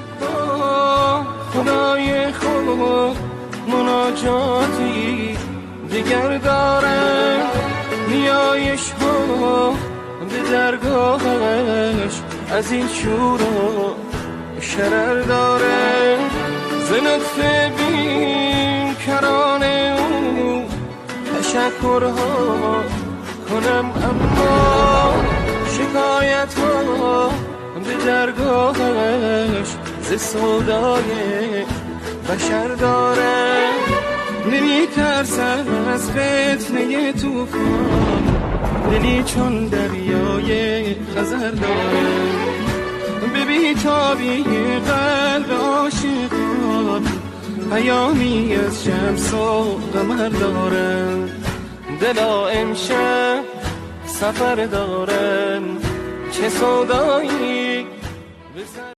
شب با خدای خود مناجاتی دیگر دارم، نیایش ها به درگاهش از این شور و شرر دارم. ز لطف بین کران او تشکرها کنم، اما شکایت ها به درگاهش ز سودای بشر دارم. نمی ترسم از فتنه توفان، دلی چون دریای خزر دارم. به بیتابی قلب عاشقان پیامی از شمس و قمر دارم. دلا امشب سفر دارم، چه سودایی